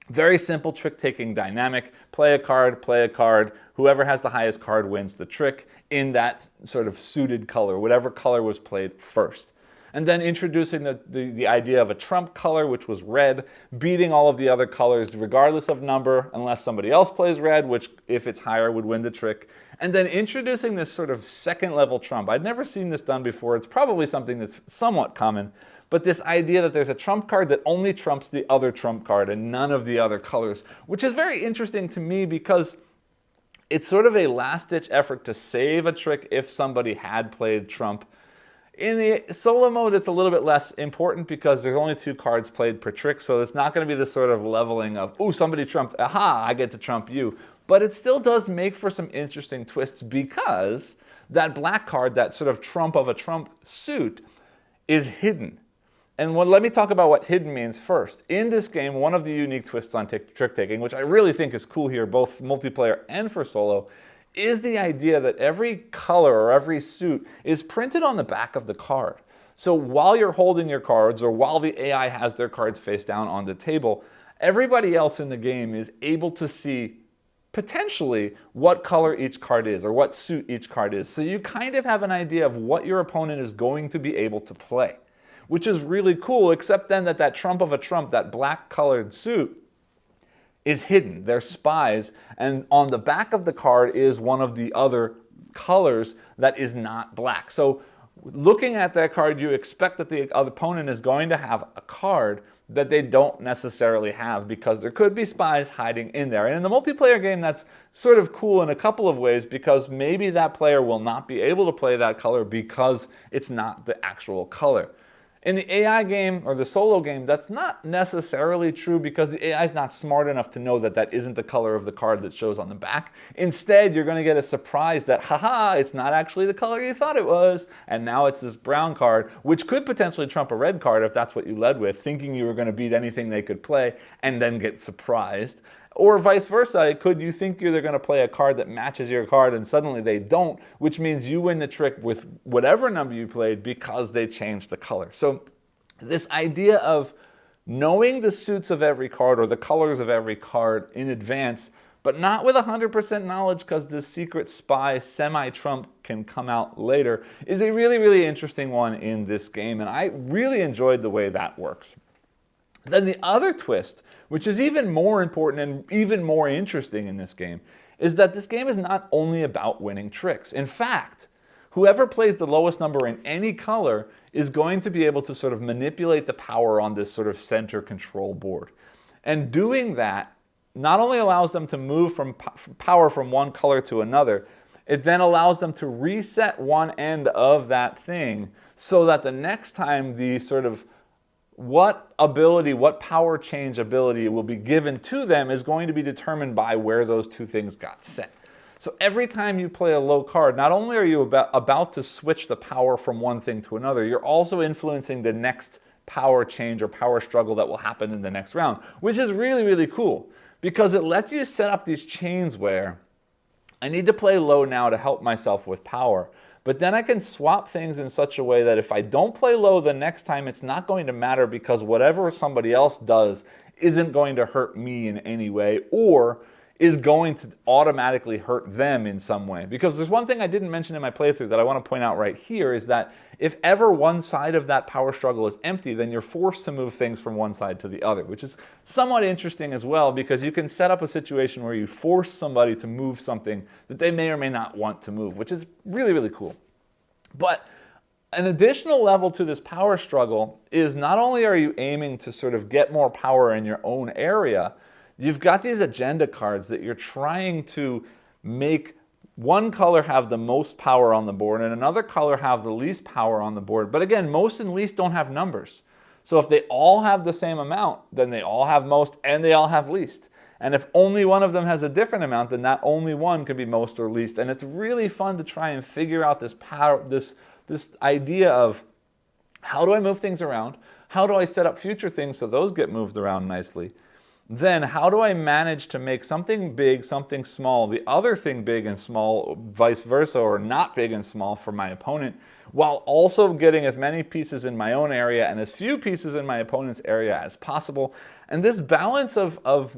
Very simple trick-taking dynamic. Play a card. Whoever has the highest card wins the trick in that sort of suited color, whatever color was played first. And then introducing the idea of a trump color, which was red, beating all of the other colors regardless of number, unless somebody else plays red, which if it's higher would win the trick. And then introducing this sort of second level trump. I'd never seen this done before. It's probably something that's somewhat common, but this idea that there's a trump card that only trumps the other trump card and none of the other colors, which is very interesting to me because it's sort of a last-ditch effort to save a trick if somebody had played trump. In the solo mode, it's a little bit less important because there's only 2 cards played per trick, so it's not going to be this sort of leveling of, oh, somebody trumped, aha, I get to trump you. But it still does make for some interesting twists because that black card, that sort of trump of a trump suit, is hidden. And let me talk about what hidden means first. In this game, one of the unique twists on trick-taking, which I really think is cool here, both multiplayer and for solo, is the idea that every color or every suit is printed on the back of the card. So while you're holding your cards or while the AI has their cards face down on the table, everybody else in the game is able to see potentially what color each card is or what suit each card is. So you kind of have an idea of what your opponent is going to be able to play, which is really cool, except then that trump of a trump, that black colored suit, is hidden. They're spies, and on the back of the card is one of the other colors that is not black. So looking at that card, you expect that the opponent is going to have a card that they don't necessarily have because there could be spies hiding in there. And in the multiplayer game, that's sort of cool in a couple of ways because maybe that player will not be able to play that color because it's not the actual color. In the AI game or the solo game, that's not necessarily true because the AI is not smart enough to know that that isn't the color of the card that shows on the back. Instead, you're going to get a surprise that, haha, it's not actually the color you thought it was, and now it's this brown card, which could potentially trump a red card if that's what you led with, thinking you were going to beat anything they could play, and then get surprised. Or vice versa, you think they're going to play a card that matches your card and suddenly they don't, which means you win the trick with whatever number you played because they changed the color. So this idea of knowing the suits of every card or the colors of every card in advance, but not with 100% knowledge because the secret spy semi-trump can come out later, is a really, really interesting one in this game, and I really enjoyed the way that works. Then the other twist, which is even more important and even more interesting in this game, is that this game is not only about winning tricks. In fact, whoever plays the lowest number in any color is going to be able to sort of manipulate the power on this sort of center control board. And doing that not only allows them to move from power from one color to another, it then allows them to reset one end of that thing so that the next time the sort of what power change ability will be given to them is going to be determined by where those two things got set. So every time you play a low card, not only are you about to switch the power from one thing to another, you're also influencing the next power change or power struggle that will happen in the next round, which is really, really cool because it lets you set up these chains where I need to play low now to help myself with power. But then I can swap things in such a way that if I don't play low the next time, it's not going to matter because whatever somebody else does isn't going to hurt me in any way, or is going to automatically hurt them in some way. Because there's one thing I didn't mention in my playthrough that I want to point out right here, is that if ever one side of that power struggle is empty, then you're forced to move things from one side to the other, which is somewhat interesting as well, because you can set up a situation where you force somebody to move something that they may or may not want to move, which is really, really cool. But an additional level to this power struggle is not only are you aiming to sort of get more power in your own area, you've got these agenda cards that you're trying to make one color have the most power on the board and another color have the least power on the board. But again, most and least don't have numbers. So if they all have the same amount, then they all have most and they all have least. And if only one of them has a different amount, then that only one could be most or least. And it's really fun to try and figure out this power, this idea of how do I move things around? How do I set up future things so those get moved around nicely? Then how do I manage to make something big, something small, the other thing big and small, vice versa, or not big and small for my opponent, while also getting as many pieces in my own area and as few pieces in my opponent's area as possible. And this balance of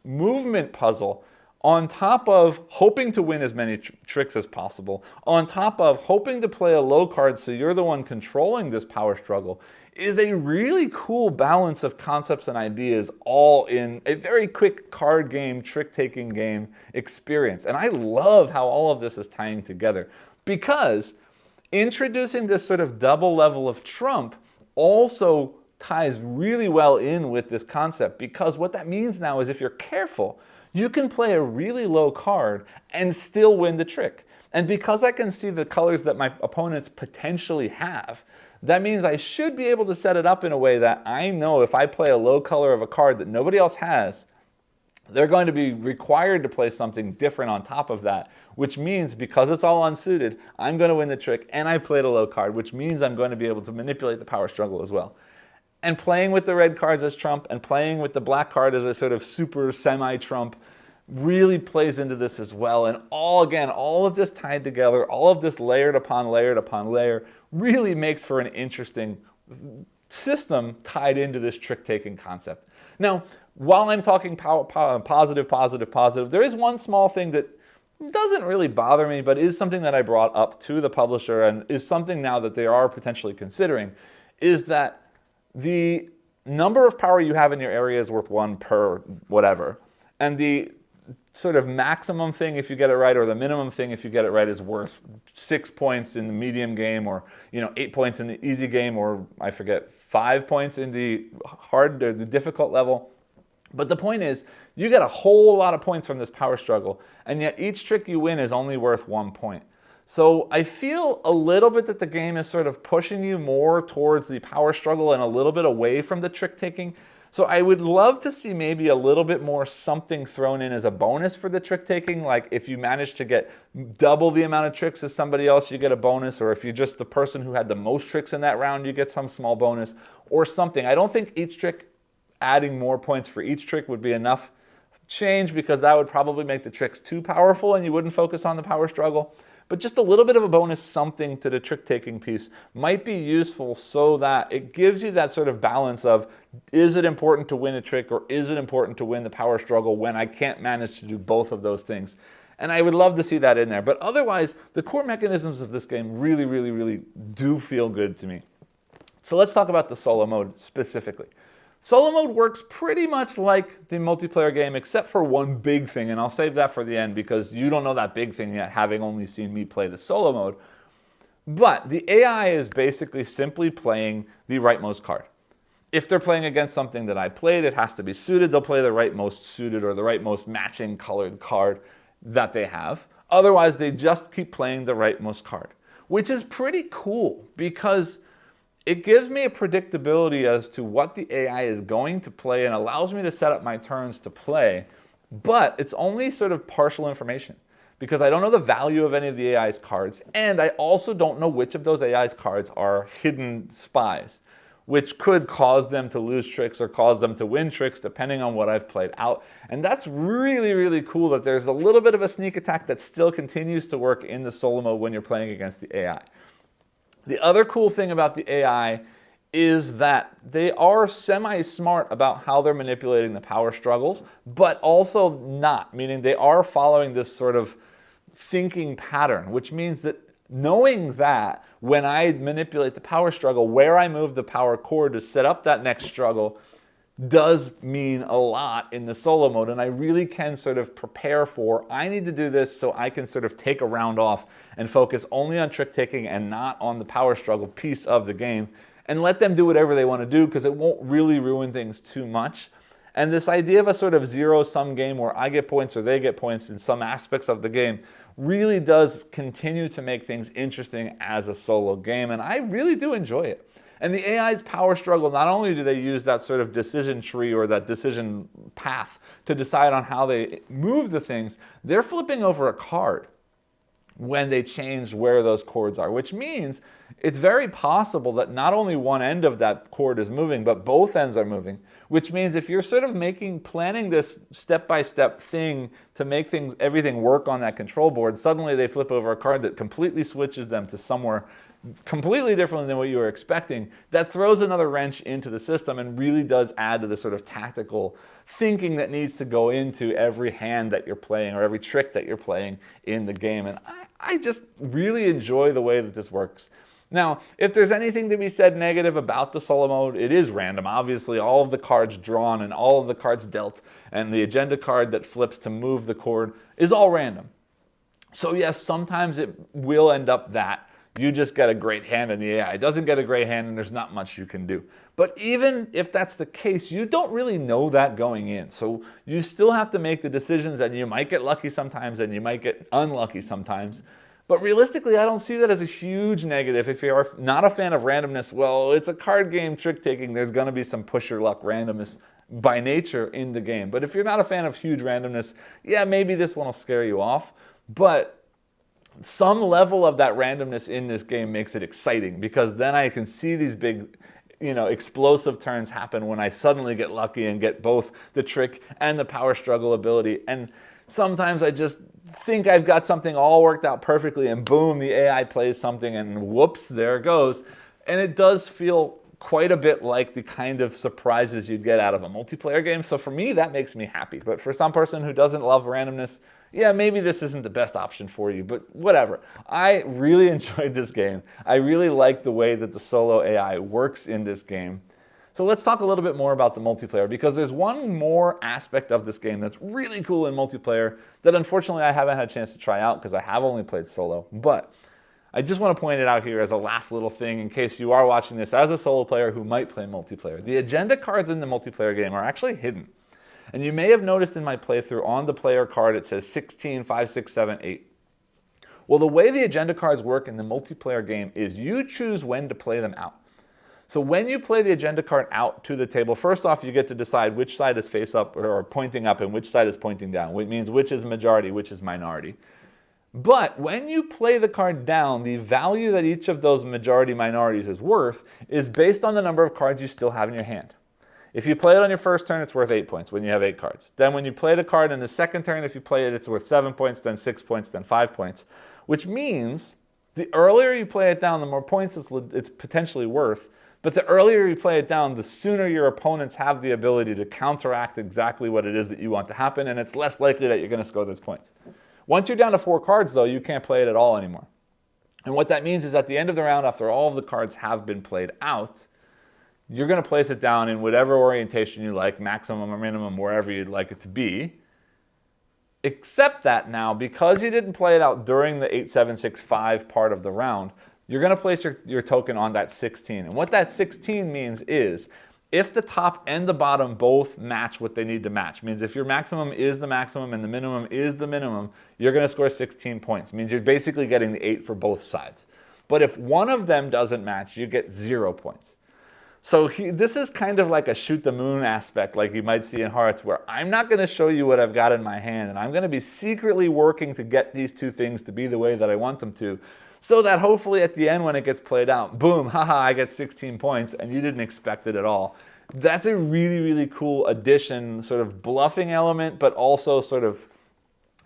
movement puzzle, on top of hoping to win as many tricks as possible, on top of hoping to play a low card so you're the one controlling this power struggle, is a really cool balance of concepts and ideas all in a very quick card game, trick-taking game experience. And I love how all of this is tying together, because introducing this sort of double level of trump also ties really well in with this concept, because what that means now is if you're careful, you can play a really low card and still win the trick. And because I can see the colors that my opponents potentially have, that means I should be able to set it up in a way that I know if I play a low color of a card that nobody else has, they're going to be required to play something different on top of that, which means because it's all unsuited, I'm going to win the trick, and I played a low card, which means I'm going to be able to manipulate the power struggle as well. And playing with the red cards as trump and playing with the black card as a sort of super semi-trump really plays into this as well. And all of this tied together, all of this layered upon layered upon layer, really makes for an interesting system tied into this trick-taking concept. Now, while I'm talking positive, there is one small thing that doesn't really bother me, but is something that I brought up to the publisher and is something now that they are potentially considering, is that the number of power you have in your area is worth 1 per whatever. And the sort of maximum thing if you get it right, or the minimum thing if you get it right, is worth 6 points in the medium game, or 8 points in the easy game, or I forget, 5 points in the hard or the difficult level. But the point is, you get a whole lot of points from this power struggle, and yet each trick you win is only worth 1 point. So I feel a little bit that the game is sort of pushing you more towards the power struggle and a little bit away from the trick taking. So I would love to see maybe a little bit more something thrown in as a bonus for the trick taking, like if you manage to get double the amount of tricks as somebody else, you get a bonus, or if you're just the person who had the most tricks in that round, you get some small bonus or something. I don't think each trick, adding more points for each trick would be enough change, because that would probably make the tricks too powerful and you wouldn't focus on the power struggle. But just a little bit of a bonus something to the trick-taking piece might be useful, so that it gives you that sort of balance of, is it important to win a trick, or is it important to win the power struggle when I can't manage to do both of those things? And I would love to see that in there. But otherwise, the core mechanisms of this game really, really, really do feel good to me. So let's talk about the solo mode specifically. Solo mode works pretty much like the multiplayer game, except for one big thing, and I'll save that for the end because you don't know that big thing yet, having only seen me play the solo mode. But the AI is basically simply playing the rightmost card. If they're playing against something that I played, it has to be suited. They'll play the rightmost suited or the rightmost matching colored card that they have. Otherwise, they just keep playing the rightmost card, which is pretty cool because it gives me a predictability as to what the AI is going to play and allows me to set up my turns to play, but it's only sort of partial information because I don't know the value of any of the AI's cards, and I also don't know which of those AI's cards are hidden spies, which could cause them to lose tricks or cause them to win tricks depending on what I've played out. And that's really, really cool that there's a little bit of a sneak attack that still continues to work in the solo mode when you're playing against the AI. The other cool thing about the AI is that they are semi-smart about how they're manipulating the power struggles, but also not, meaning they are following this sort of thinking pattern, which means that knowing that when I manipulate the power struggle, where I move the power cord to set up that next struggle does mean a lot in the solo mode, and I really can sort of prepare for, I need to do this so I can sort of take a round off and focus only on trick taking and not on the power struggle piece of the game, and let them do whatever they want to do because it won't really ruin things too much. And this idea of a sort of zero-sum game where I get points or they get points in some aspects of the game really does continue to make things interesting as a solo game, and I really do enjoy it. And the AI's power struggle, not only do they use that sort of decision tree or that decision path to decide on how they move the things, they're flipping over a card when they change where those cords are, which means it's very possible that not only one end of that cord is moving, but both ends are moving, which means if you're sort of planning this step-by-step thing to make everything work on that control board, suddenly they flip over a card that completely switches them to somewhere completely different than what you were expecting. That throws another wrench into the system and really does add to the sort of tactical thinking that needs to go into every hand that you're playing or every trick that you're playing in the game. And I just really enjoy the way that this works. Now, if there's anything to be said negative about the solo mode, it is random. Obviously, all of the cards drawn and all of the cards dealt and the agenda card that flips to move the cord is all random. So yes, sometimes it will end up that you just get a great hand and the AI doesn't get a great hand and there's not much you can do. But even if that's the case, you don't really know that going in. So you still have to make the decisions, and you might get lucky sometimes and you might get unlucky sometimes. But realistically, I don't see that as a huge negative. If you're not a fan of randomness, well, it's a card game, trick taking. There's going to be some push your luck randomness by nature in the game. But if you're not a fan of huge randomness, yeah, maybe this one will scare you off. But some level of that randomness in this game makes it exciting, because then I can see these big, explosive turns happen when I suddenly get lucky and get both the trick and the power struggle ability. And sometimes I just think I've got something all worked out perfectly, and boom, the AI plays something and whoops, there it goes. And it does feel quite a bit like the kind of surprises you'd get out of a multiplayer game. So for me, that makes me happy. But for some person who doesn't love randomness, yeah, maybe this isn't the best option for you, but whatever. I really enjoyed this game. I really like the way that the solo AI works in this game. So let's talk a little bit more about the multiplayer, because there's one more aspect of this game that's really cool in multiplayer that unfortunately I haven't had a chance to try out because I have only played solo. But I just want to point it out here as a last little thing in case you are watching this as a solo player who might play multiplayer. The agenda cards in the multiplayer game are actually hidden. And you may have noticed in my playthrough on the player card it says 16, 5, 6, 7, 8. Well, the way the agenda cards work in the multiplayer game is you choose when to play them out. So when you play the agenda card out to the table, first off, you get to decide which side is face up or pointing up and which side is pointing down, which means which is majority, which is minority. But when you play the card down, the value that each of those majority minorities is worth is based on the number of cards you still have in your hand. If you play it on your first turn, it's worth 8 points when you have 8 cards. Then when you play the card in the second turn, if you play it, it's worth 7 points, then 6 points, then 5 points. Which means the earlier you play it down, the more points it's potentially worth. But the earlier you play it down, the sooner your opponents have the ability to counteract exactly what it is that you want to happen, and it's less likely that you're going to score those points. Once you're down to 4 cards, though, you can't play it at all anymore. And what that means is at the end of the round, after all of the cards have been played out, you're going to place it down in whatever orientation you like, maximum or minimum, wherever you'd like it to be. Except that now, because you didn't play it out during the 8, 7, 6, 5 part of the round, you're going to place your token on that 16. And what that 16 means is, if the top and the bottom both match what they need to match, means if your maximum is the maximum and the minimum is the minimum, you're going to score 16 points. Means you're basically getting the 8 for both sides. But if one of them doesn't match, you get 0 points. So this is kind of like a shoot the moon aspect, like you might see in Hearts, where I'm not going to show you what I've got in my hand, and I'm going to be secretly working to get these two things to be the way that I want them to, so that hopefully at the end when it gets played out, boom, haha, I get 16 points, and you didn't expect it at all. That's a really, really cool addition, sort of bluffing element, but also sort of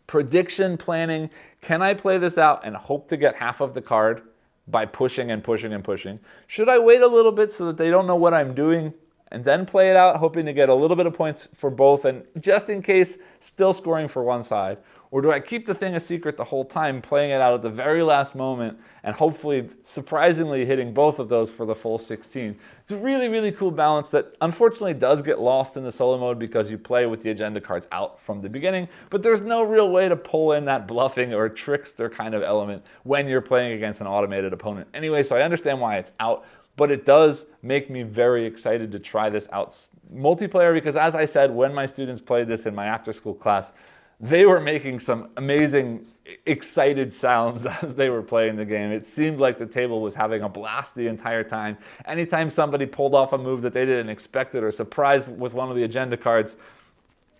prediction planning. Can I play this out and hope to get half of the card? by pushing and pushing and pushing? Should I wait a little bit so that they don't know what I'm doing and then play it out, hoping to get a little bit of points for both and just in case, still scoring for one side? Or do I keep the thing a secret the whole time, playing it out at the very last moment and hopefully surprisingly hitting both of those for the full 16? It's a really, really cool balance that unfortunately does get lost in the solo mode because you play with the agenda cards out from the beginning, but there's no real way to pull in that bluffing or trickster kind of element when you're playing against an automated opponent. Anyway, so I understand why it's out, but it does make me very excited to try this out multiplayer because, as I said, when my students played this in my after-school class, they were making some amazing, excited sounds as they were playing the game. It seemed like the table was having a blast the entire time. Anytime somebody pulled off a move that they didn't expect it or surprised with one of the agenda cards,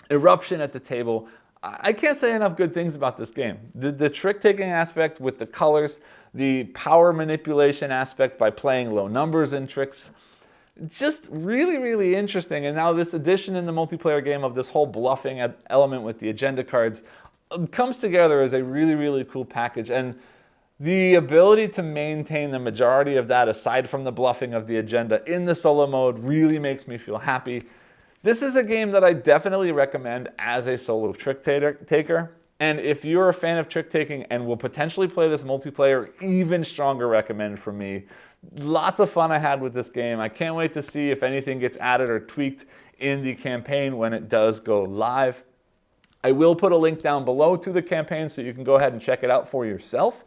eruption at the table. I can't say enough good things about this game. The trick-taking aspect with the colors, the power manipulation aspect by playing low numbers and tricks, just really, really interesting. And now this addition in the multiplayer game of this whole bluffing element with the agenda cards comes together as a really, really cool package. And the ability to maintain the majority of that, aside from the bluffing of the agenda in the solo mode, really makes me feel happy. This is a game that I definitely recommend as a solo trick taker. And if you're a fan of trick taking and will potentially play this multiplayer, even stronger recommend from me. Lots of fun I had with this game. I can't wait to see if anything gets added or tweaked in the campaign when it does go live. I will put a link down below to the campaign so you can go ahead and check it out for yourself.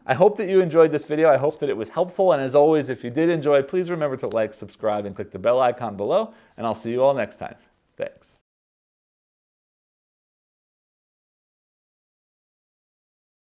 I hope that you enjoyed this video. I hope that it was helpful. And as always, if you did enjoy, please remember to like, subscribe, and click the bell icon below. And I'll see you all next time. Thanks.